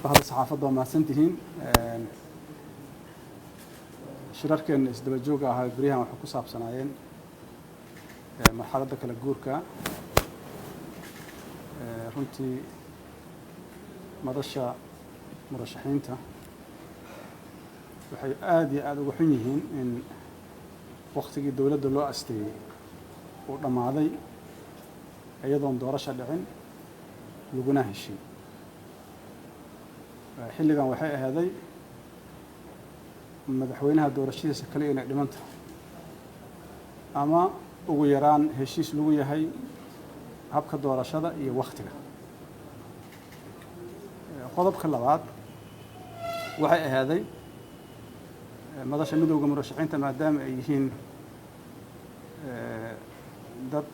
هذا الصحافة ما سنتهين شركة إسدبل جوجا هاي بريها وحكو صاب سنايين مرحلة كلا جوركا runtii madasha murashaxiinta waxay aad iyo aad ugu xun yihiin in waqtigii dawladda loo asteeyay uu dhamaaday iyadoon doorasho dhicin laguna heshiin xilligan waxay ahaaday madaxweynaha doorashadiisa kale inay dhiman tahay ama ugu yaraan heshiis lagu yahay habka doorashada iyo waqtiga qodobka labaad waxay ahaaday madasha midowga murashaxiinta maadaama ay yihiin dad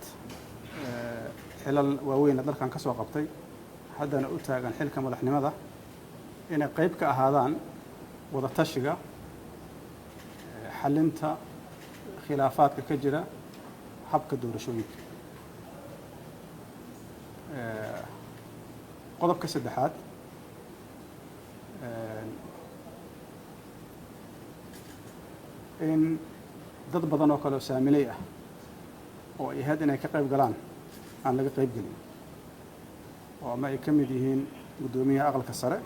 xilal waaweyn dalkan ka soo qabtay haddana u taagan xilka madaxnimada inay qayb ka ahaadaan wada tashiga xalinta khilaafaadka ka jira habka doorashooyinka qodobka saddexaad in dad badan oo kale oo saamilay ah oo ay ahayd inay ka qayb galaan aan laga qayb gelin oo ama ay ka mid yihiin guddoomiyaha aqalka sare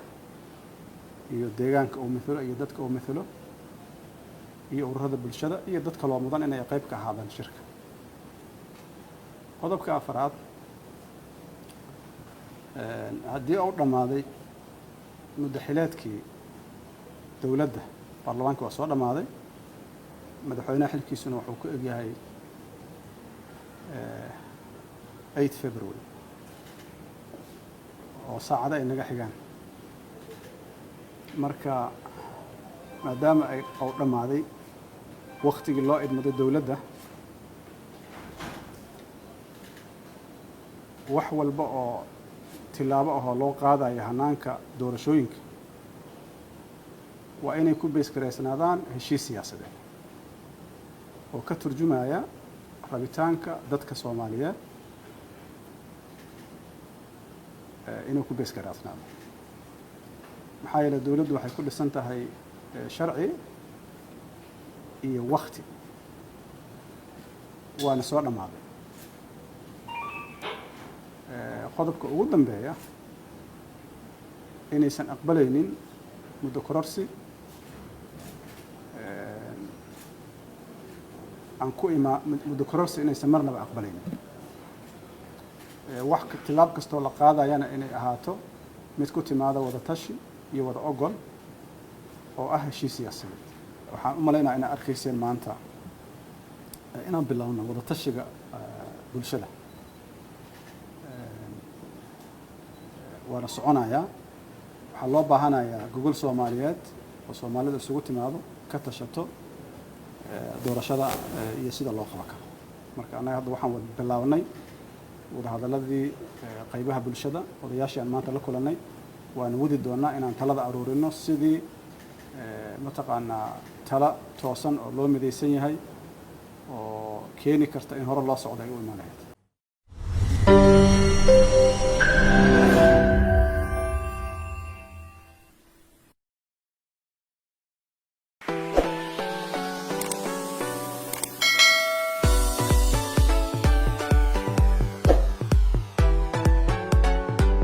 iyo deegaanka uu mithalo iyo dadka uu mithalo iyo ururada bulshada iyo dad kaloo mudan inay qayb ka ahaadaan shirka qodobka afraad haddii uu dhammaaday muddaxileedkii dawladda baarlamaanka waa soo dhammaaday madaxweynaha xilkiisuna wuxuu ku egyahay 8 February oo saacada ay naga xigaan marka maadaama ay uu dhammaaday waqtigii loo idmaday dawladda wax walba oo tilaabo ah oo loo qaadayo hanaanka doorashooyinka waa inay ku beesgareysnaadaan heshiis siyaasadeed oo ka turjumaya rabitaanka dadka Soomaaliyeed inuu ku beesgareysnaado maxaa yeelay dawladdu waxay ku dhisan tahay sharci iyo waqti waana soo dhammaaday qodobka ugu dambeeya inaysan aqbalaynin muddo kororsi muddo kororsi inaysan marnaba aqbalaynin wax tilaab kastoo la qaadayana inay ahaato mid ku timaada wada tashi iyo wada ogol oo ah heshiis siyaasadeed waxaan u malaynayaa inaad arkayseen maanta inaan bilowno wada tashiga bulshada waana soconayaa waxaa loo baahanayaa gogol Soomaaliyeed oo Soomaalida isugu timaado ka tashato doorashada iyo sida loo qaban karo marka anaga hadda waxaan wada bilaawnay wada hadaladii qaybaha bulshada odayaashii aan maanta la kulanay waan wadi doonaa inaan talada aruurino sidii mataqaanaa tala toosan oo loo midaysan yahay oo keeni karta in hore loo socdo ay u imaanayd